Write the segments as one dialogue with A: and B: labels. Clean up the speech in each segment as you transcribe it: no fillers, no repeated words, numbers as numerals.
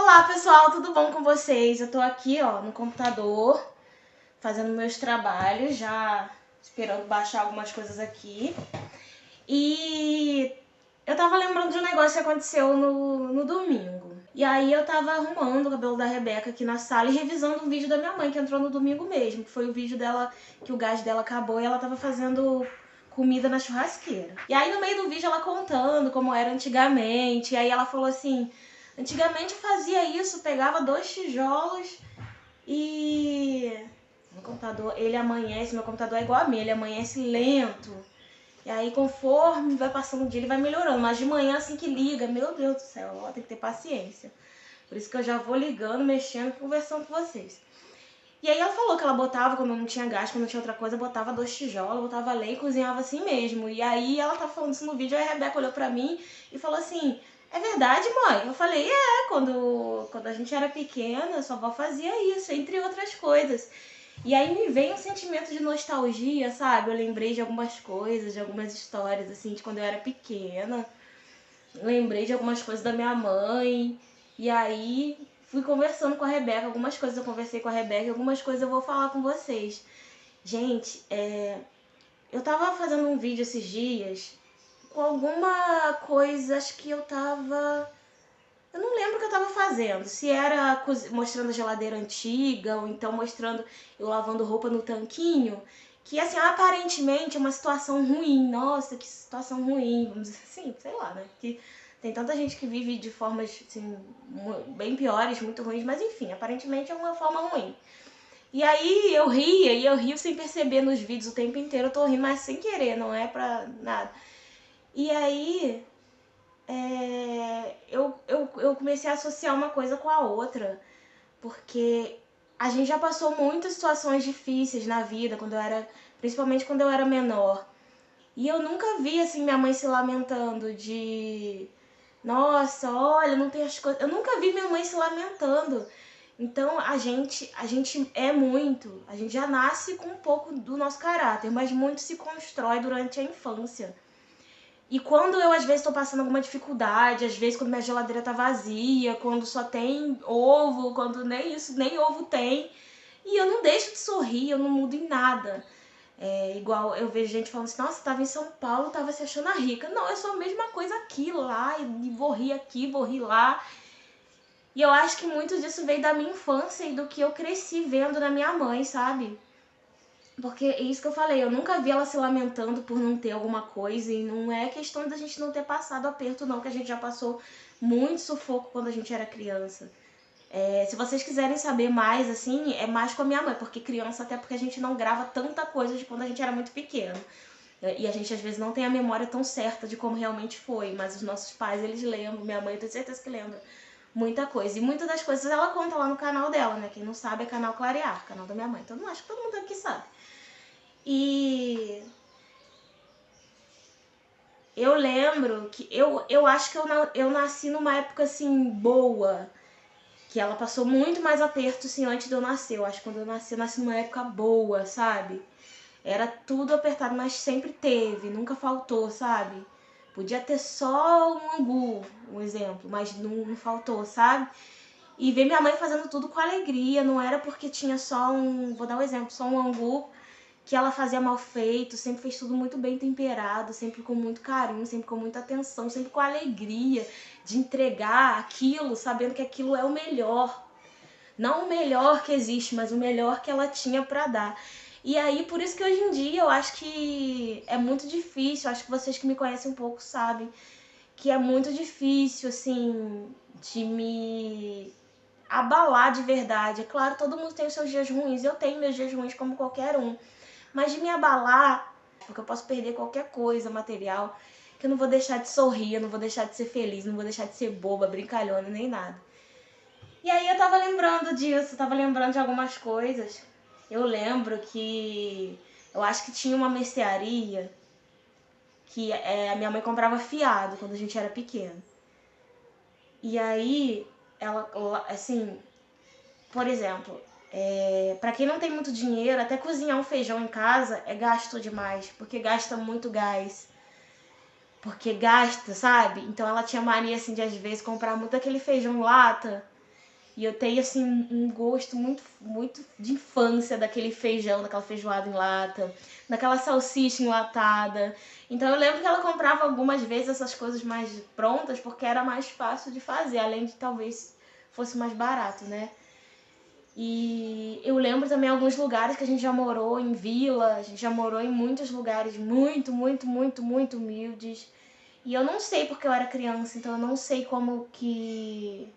A: Olá pessoal, tudo bom com vocês? Eu tô aqui no computador, fazendo meus trabalhos, já esperando baixar algumas coisas aqui. E eu tava lembrando de um negócio que aconteceu no domingo. E aí eu tava arrumando o cabelo da Rebeca aqui na sala e revisando um vídeo da minha mãe que entrou no domingo mesmo, que foi o vídeo dela, que o gás dela acabou e ela tava fazendo comida na churrasqueira. E aí no meio do vídeo ela contando como era antigamente, e aí ela falou assim: antigamente eu fazia isso, pegava 2 tijolos e meu computador, ele amanhece, meu computador é igual a mim, ele amanhece lento. E aí conforme vai passando o dia ele vai melhorando, mas de manhã assim que liga, meu Deus do céu, tem que ter paciência. Por isso que eu já vou ligando, mexendo, conversando com vocês. E aí ela falou que ela botava, quando não tinha gás, quando não tinha outra coisa, botava 2 tijolos, botava lenha e cozinhava assim mesmo. E aí ela tá falando isso no vídeo, aí a Rebeca olhou pra mim e falou assim: é verdade, mãe? Eu falei: quando a gente era pequena, sua avó fazia isso, entre outras coisas. E aí me veio um sentimento de nostalgia, sabe? Eu lembrei de algumas coisas, de algumas histórias, assim, de quando eu era pequena. Lembrei de algumas coisas da minha mãe. E aí fui conversando com a Rebeca. Algumas coisas eu conversei com a Rebeca e algumas coisas eu vou falar com vocês. Gente, eu tava fazendo um vídeo esses dias com alguma coisa, acho que eu tava... Eu não lembro o que eu tava fazendo. Se era mostrando a geladeira antiga, ou então mostrando eu lavando roupa no tanquinho. Que, assim, aparentemente é uma situação ruim. Nossa, que situação ruim. Vamos dizer assim, sei lá, né? Que tem tanta gente que vive de formas, assim, bem piores, muito ruins. Mas, enfim, aparentemente é uma forma ruim. E aí eu ria, e eu rio sem perceber nos vídeos o tempo inteiro. Eu tô rindo, mas sem querer, não é pra nada. E aí eu comecei a associar uma coisa com a outra, porque a gente já passou muitas situações difíceis na vida, principalmente quando eu era menor. E eu nunca vi assim minha mãe se lamentando de nossa, olha, não tem as coisas. Eu nunca vi minha mãe se lamentando. Então a gente a gente já nasce com um pouco do nosso caráter, mas muito se constrói durante a infância. E quando eu, às vezes, tô passando alguma dificuldade, às vezes quando minha geladeira tá vazia, quando só tem ovo, quando nem isso, nem ovo tem, e eu não deixo de sorrir, eu não mudo em nada. Igual eu vejo gente falando assim: nossa, tava em São Paulo, tava se achando a rica. Não, eu sou a mesma coisa aqui, lá, e vou rir aqui, vou rir lá. E eu acho que muito disso veio da minha infância e do que eu cresci vendo na minha mãe, sabe? Porque é isso que eu falei, eu nunca vi ela se lamentando por não ter alguma coisa, e não é questão da gente não ter passado aperto não, que a gente já passou muito sufoco quando a gente era criança. Se vocês quiserem saber mais, assim, é mais com a minha mãe, porque criança, até porque a gente não grava tanta coisa de quando a gente era muito pequeno. E a gente às vezes não tem a memória tão certa de como realmente foi, mas os nossos pais, eles lembram, minha mãe eu tenho certeza que lembra muita coisa. E muitas das coisas ela conta lá no canal dela, né? Quem não sabe é canal Clarear, canal da minha mãe. Então acho que todo mundo aqui sabe. E eu lembro que eu acho que eu nasci numa época assim boa, que ela passou muito mais aperto assim antes de eu nascer. Eu acho que quando eu nasci numa época boa, sabe? Era tudo apertado, mas sempre teve, nunca faltou, sabe? Podia ter só um angu, um exemplo, mas não faltou, sabe? E ver minha mãe fazendo tudo com alegria, não era porque tinha só vou dar um exemplo, só um angu que ela fazia mal feito, sempre fez tudo muito bem temperado, sempre com muito carinho, sempre com muita atenção, sempre com alegria de entregar aquilo, sabendo que aquilo é o melhor. Não o melhor que existe, mas o melhor que ela tinha pra dar. E aí, por isso que hoje em dia eu acho que é muito difícil, acho que vocês que me conhecem um pouco sabem, que é muito difícil, assim, de me abalar de verdade. É claro, todo mundo tem os seus dias ruins, eu tenho meus dias ruins como qualquer um. Mas de me abalar, porque eu posso perder qualquer coisa material, que eu não vou deixar de sorrir, eu não vou deixar de ser feliz, não vou deixar de ser boba, brincalhona, nem nada. E aí eu tava lembrando disso, tava lembrando de algumas coisas. Eu lembro que eu acho que tinha uma mercearia que a minha mãe comprava fiado quando a gente era pequeno. E aí, ela, assim, por exemplo, pra quem não tem muito dinheiro, até cozinhar um feijão em casa é gasto demais, porque gasta muito gás. Porque gasta, sabe? Então ela tinha mania, assim, de às vezes comprar muito aquele feijão em lata. E eu tenho, assim, um gosto muito, muito de infância daquele feijão, daquela feijoada em lata, daquela salsicha enlatada. Então eu lembro que ela comprava algumas vezes essas coisas mais prontas porque era mais fácil de fazer, além de talvez fosse mais barato, né? E eu lembro também alguns lugares que a gente já morou, em vila, a gente já morou em muitos lugares muito, muito, muito, muito humildes. E eu não sei porque eu era criança, então eu não sei como que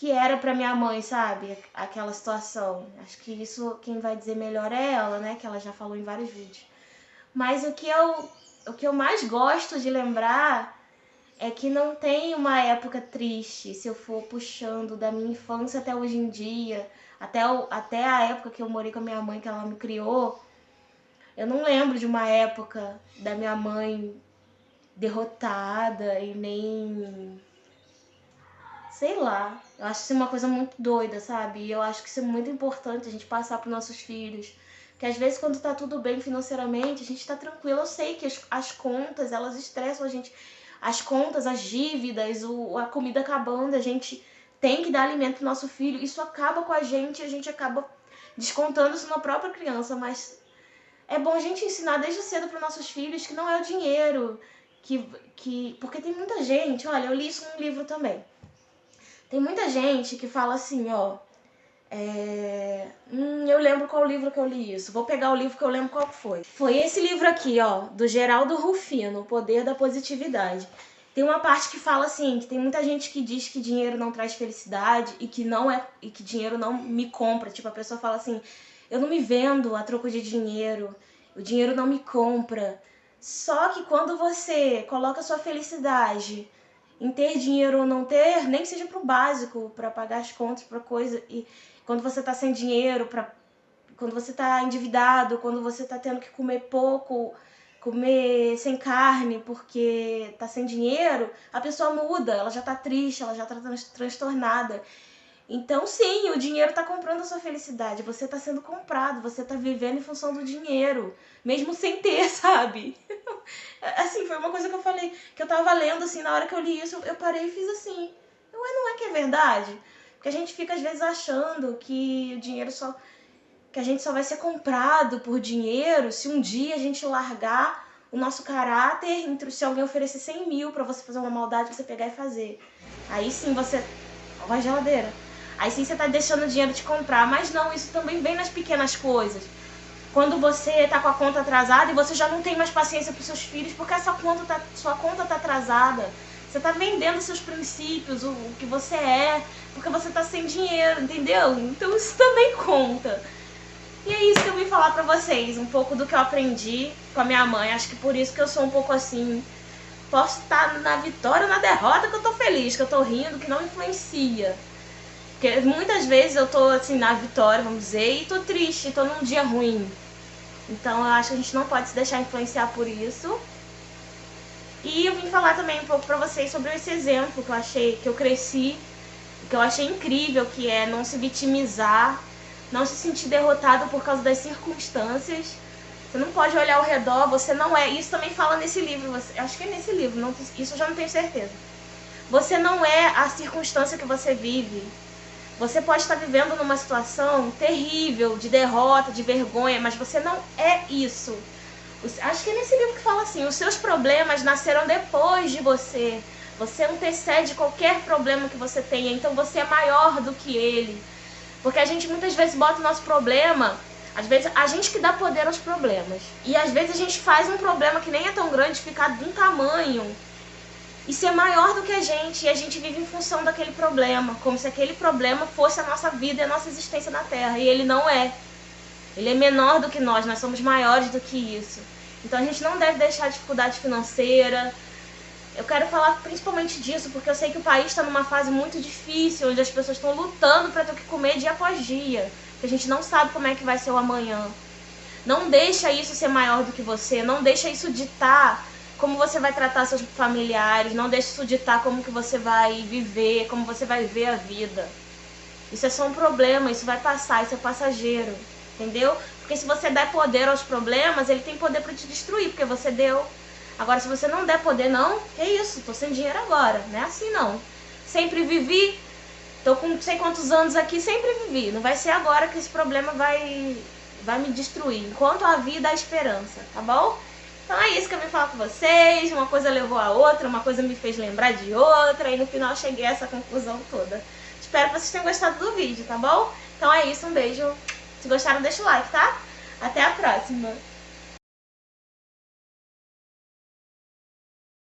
A: era pra minha mãe, sabe? Aquela situação. Acho que isso quem vai dizer melhor é ela, né? Que ela já falou em vários vídeos. Mas o que eu mais gosto de lembrar é que não tem uma época triste, se eu for puxando da minha infância até hoje em dia, até a época que eu morei com a minha mãe, que ela me criou. Eu não lembro de uma época da minha mãe derrotada e nem... Sei lá, eu acho isso uma coisa muito doida, sabe? E eu acho que isso é muito importante a gente passar para nossos filhos. Porque às vezes quando tá tudo bem financeiramente, a gente tá tranquilo. Eu sei que as contas, elas estressam a gente. As contas, as dívidas, a comida acabando, a gente tem que dar alimento pro nosso filho. Isso acaba com a gente acaba descontando isso na própria criança. Mas é bom a gente ensinar desde cedo para nossos filhos que não é o dinheiro. Porque tem muita gente, olha, eu li isso num livro também. Tem muita gente que fala assim, ó... eu lembro qual livro que eu li isso. Vou pegar o livro que eu lembro qual foi. Foi esse livro aqui, ó, do Geraldo Rufino, O Poder da Positividade. Tem uma parte que fala assim, que tem muita gente que diz que dinheiro não traz felicidade e que dinheiro não me compra. Tipo, a pessoa fala assim, eu não me vendo a troco de dinheiro, o dinheiro não me compra. Só que quando você coloca a sua felicidade em ter dinheiro ou não ter, nem que seja pro básico, para pagar as contas, pra coisa, e quando você tá sem dinheiro, quando você tá endividado, quando você tá tendo que comer pouco, comer sem carne porque tá sem dinheiro, a pessoa muda, ela já tá triste, ela já tá transtornada. Então sim, o dinheiro tá comprando a sua felicidade, você tá sendo comprado, você tá vivendo em função do dinheiro, mesmo sem ter, sabe? Assim, foi uma coisa que eu falei, que eu tava lendo, assim, na hora que eu li isso, eu parei e fiz assim, não é que é verdade? Porque a gente fica às vezes achando que o dinheiro que a gente só vai ser comprado por dinheiro se um dia a gente largar o nosso caráter, se alguém oferecer 100 mil pra você fazer uma maldade, você pegar e fazer. Aí sim você... Ó a geladeira. Aí sim você tá deixando o dinheiro te comprar. Mas não, isso também vem nas pequenas coisas. Quando você tá com a conta atrasada e você já não tem mais paciência pros seus filhos porque sua conta tá atrasada. Você tá vendendo seus princípios, o que você é, porque você tá sem dinheiro, entendeu? Então isso também conta. E é isso que eu vim falar pra vocês, um pouco do que eu aprendi com a minha mãe. Acho que por isso que eu sou um pouco assim... Posso estar na vitória ou na derrota que eu tô feliz, que eu tô rindo, que não influencia. Porque muitas vezes eu tô assim na vitória, vamos dizer, e tô triste, tô num dia ruim. Então eu acho que a gente não pode se deixar influenciar por isso. E eu vim falar também um pouco pra vocês sobre esse exemplo que eu achei, que eu cresci, que eu achei incrível, que é não se vitimizar, não se sentir derrotado por causa das circunstâncias. Você não pode olhar ao redor, você não é... Isso também fala nesse livro, acho que é nesse livro, isso eu já não tenho certeza. Você não é a circunstância que você vive. Você pode estar vivendo numa situação terrível, de derrota, de vergonha, mas você não é isso. Acho que é nesse livro que fala assim, os seus problemas nasceram depois de você. Você antecede qualquer problema que você tenha, então você é maior do que ele. Porque a gente muitas vezes bota o nosso problema... Às vezes a gente que dá poder aos problemas. E às vezes a gente faz um problema que nem é tão grande ficar de um tamanho e ser maior do que a gente. E a gente vive em função daquele problema. Como se aquele problema fosse a nossa vida e a nossa existência na Terra. E ele não é. Ele é menor do que nós somos maiores do que isso. Então a gente não deve deixar dificuldade financeira. Eu quero falar principalmente disso porque eu sei que o país está numa fase muito difícil, onde as pessoas estão lutando para ter o que comer dia após dia. A gente não sabe como é que vai ser o amanhã. Não deixa isso ser maior do que você. Não deixa isso ditar como você vai tratar seus familiares. Não deixa isso ditar como que você vai viver, como você vai ver a vida. Isso é só um problema, isso vai passar, isso é passageiro. Entendeu? Porque se você der poder aos problemas, ele tem poder para te destruir, porque você deu. Agora, se você não der poder, não, é isso, tô sem dinheiro agora. Não é assim, não. Sempre vivi... Tô com não sei quantos anos aqui, sempre vivi. Não vai ser agora que esse problema vai me destruir. Enquanto a vida, a esperança, tá bom? Então é isso que eu vim falar com vocês. Uma coisa levou a outra, uma coisa me fez lembrar de outra. E no final eu cheguei a essa conclusão toda. Espero que vocês tenham gostado do vídeo, tá bom? Então é isso, um beijo. Se gostaram, deixa o like, tá? Até a próxima!